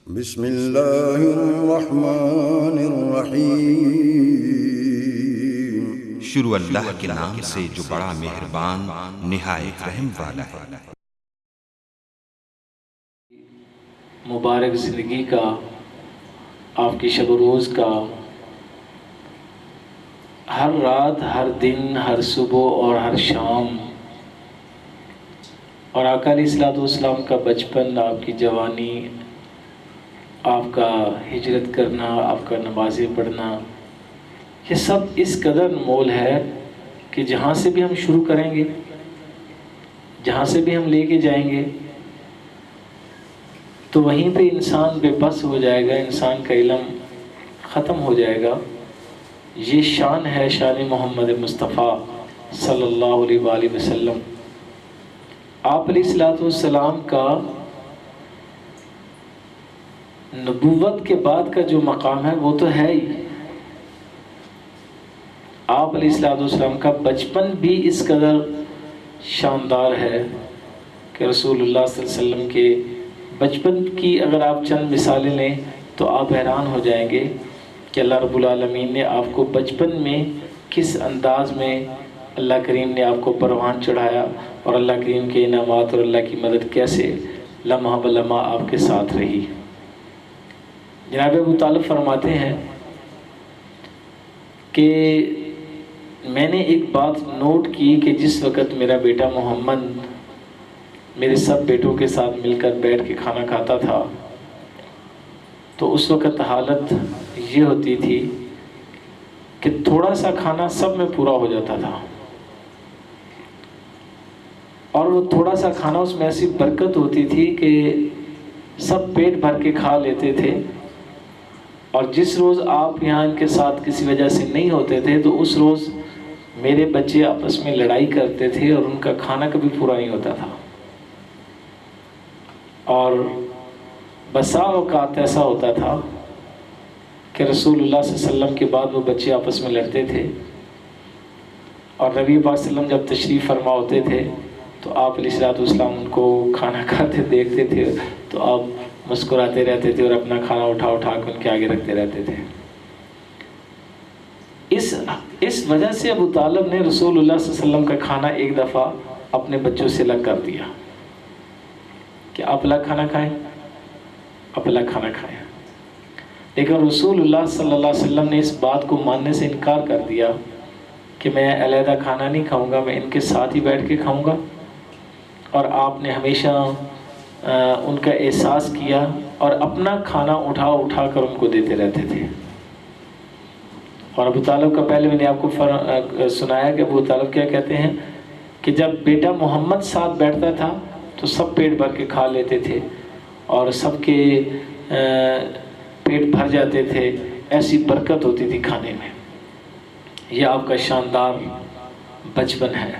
بسم اللہ الرحمن الرحیم۔ شروع اللہ کے نام سے جو بڑا مہربان نہایت رحم والا ہے۔ مبارک زندگی کا، آپ کی شب و روز کا، ہر رات، ہر دن، ہر صبح اور ہر شام، اور آقا علیہ الصلوۃ والسلام کا بچپن، آپ کی جوانی، آپ کا ہجرت کرنا، آپ کا نمازیں پڑھنا، یہ سب اس قدر مول ہے کہ جہاں سے بھی ہم شروع کریں گے، جہاں سے بھی ہم لے کے جائیں گے، تو وہیں پہ انسان بے بس ہو جائے گا، انسان کا علم ختم ہو جائے گا۔ یہ شان ہے شان محمد مصطفیٰ صلی اللہ علیہ وآلہ وسلم۔ آپ علیہ الصلوۃ والسلام کا نبوت کے بعد کا جو مقام ہے وہ تو ہے ہی۔ آپ علیہ الصلوۃ والسلام کا بچپن بھی اس قدر شاندار ہے کہ رسول اللہ صلی اللہ علیہ وسلم کے بچپن کی اگر آپ چند مثالیں لیں تو آپ حیران ہو جائیں گے کہ اللہ رب العالمین نے آپ کو بچپن میں کس انداز میں اللہ کریم نے آپ کو پروان چڑھایا، اور اللہ کریم کے انعامات اور اللہ کی مدد کیسے لمحہ بلمحہ آپ کے ساتھ رہی۔ جناب ابو طالب فرماتے ہیں کہ میں نے ایک بات نوٹ کی کہ جس وقت میرا بیٹا محمد میرے سب بیٹوں کے ساتھ مل کر بیٹھ کے کھانا کھاتا تھا تو اس وقت حالت یہ ہوتی تھی کہ تھوڑا سا کھانا سب میں پورا ہو جاتا تھا، اور وہ تھوڑا سا کھانا اس میں ایسی برکت ہوتی تھی کہ سب پیٹ بھر کے کھا لیتے تھے، اور جس روز آپ یہاں ان کے ساتھ کسی وجہ سے نہیں ہوتے تھے تو اس روز میرے بچے آپس میں لڑائی کرتے تھے اور ان کا کھانا کبھی پورا نہیں ہوتا تھا۔ اور بسا اوقات ایسا ہوتا تھا کہ رسول اللہ صلی اللہ علیہ وسلم کے بعد وہ بچے آپس میں لڑتے تھے، اور نبی پاک صلی اللہ علیہ وسلم جب تشریف فرما ہوتے تھے تو آپ علیہ الصلوۃ والسلام ان کو کھانا کھاتے دیکھتے تھے تو آپ مسکراتے رہتے تھے اور اپنا کھانا اٹھا اٹھا کے ان کے آگے رکھتے رہتے تھے۔ اس وجہ سے ابو طالب نے رسول اللہ صلی اللہ علیہ وسلم کا کھانا ایک دفعہ اپنے بچوں سے الگ کر دیا کہ آپ الگ کھانا کھائیں، آپ الگ کھانا کھائیں۔ لیکن رسول اللہ صلی اللہ علیہ وسلم نے اس بات کو ماننے سے انکار کر دیا کہ میں علیحدہ کھانا نہیں کھاؤں گا، میں ان کے ساتھ ہی بیٹھ کے کھاؤں گا، اور آپ نے ہمیشہ ان کا احساس کیا اور اپنا کھانا اٹھا اٹھا کر ان کو دیتے رہتے تھے۔ اور ابو طالب کا پہلے میں نے آپ کو سنایا کہ ابو طالب کیا کہتے ہیں کہ جب بیٹا محمد ساتھ بیٹھتا تھا تو سب پیٹ بھر کے کھا لیتے تھے اور سب کے پیٹ بھر جاتے تھے، ایسی برکت ہوتی تھی کھانے میں۔ یہ آپ کا شاندار بچپن ہے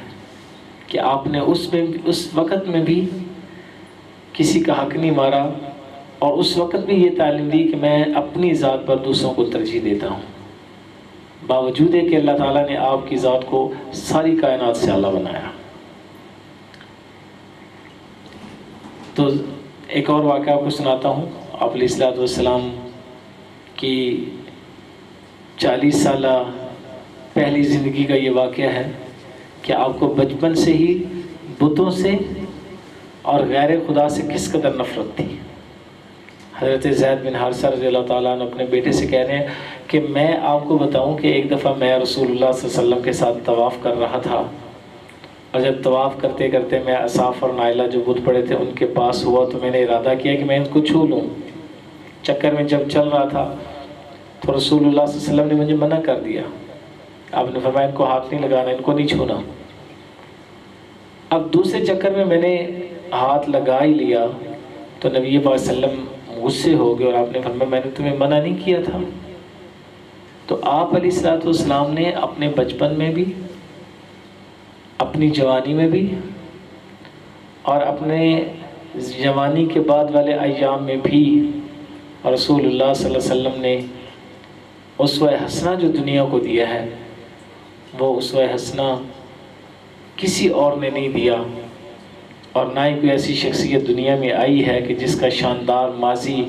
کہ آپ نے اس وقت میں بھی کسی کا حق نہیں مارا، اور اس وقت بھی یہ تعلیم دی کہ میں اپنی ذات پر دوسروں کو ترجیح دیتا ہوں، باوجود ہے کہ اللہ تعالیٰ نے آپ کی ذات کو ساری کائنات سے اعلیٰ بنایا۔ تو ایک اور واقعہ آپ کو سناتا ہوں۔ آپ علیہ الصلوۃ والسلام کی 40 سالہ پہلی زندگی کا یہ واقعہ ہے کہ آپ کو بچپن سے ہی بتوں سے اور غیر خدا سے کس قدر نفرت تھی۔ حضرت زید بن حارثہ رضی اللہ تعالیٰ عنہ اپنے بیٹے سے کہہ رہے ہیں کہ میں آپ کو بتاؤں کہ ایک دفعہ میں رسول اللہ صلی اللہ علیہ وسلم کے ساتھ طواف کر رہا تھا، اور جب طواف کرتے کرتے میں اصاف اور نائلہ جو بت پڑے تھے ان کے پاس ہوا تو میں نے ارادہ کیا کہ میں ان کو چھو لوں۔ چکر میں جب چل رہا تھا تو رسول اللہ صلی اللہ علیہ وسلم نے مجھے منع کر دیا، آپ نے فرمایا ان کو ہاتھ نہیں لگانا، ان کو نہیں چھونا۔ اب دوسرے چکر میں نے ہاتھ لگا ہی لیا تو نبی پاک صلی اللہ علیہ وسلم غصے ہو گئے اور آپ نے فرمایا میں نے تمہیں منع نہیں کیا تھا۔ تو آپ علیہ الصلوۃ والسلام نے اپنے بچپن میں بھی، اپنی جوانی میں بھی، اور اپنے جوانی کے بعد والے ایام میں بھی رسول اللہ صلی اللہ علیہ وسلم نے اسوہ حسنہ جو دنیا کو دیا ہے، وہ اسوہ حسنہ کسی اور نے نہیں دیا، اور نہ ہی کوئی ایسی شخصیت دنیا میں آئی ہے کہ جس کا شاندار ماضی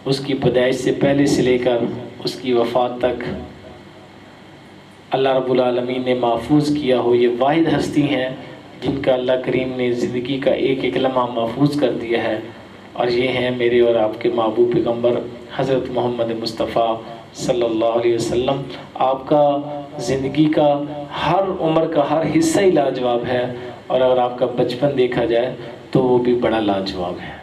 اس کی پیدائش سے پہلے سے لے کر اس کی وفات تک اللہ رب العالمین نے محفوظ کیا ہو، یہ واحد ہستی ہیں جن کا اللہ کریم نے زندگی کا ایک ایک لمحہ محفوظ کر دیا ہے، اور یہ ہیں میرے اور آپ کے محبوب پیغمبر حضرت محمد مصطفیٰ صلی اللہ علیہ وسلم۔ آپ کا زندگی کا ہر عمر کا ہر حصہ ہی لاجواب ہے، اور اگر آپ کا بچپن دیکھا جائے تو وہ بھی بڑا لاجواب ہے۔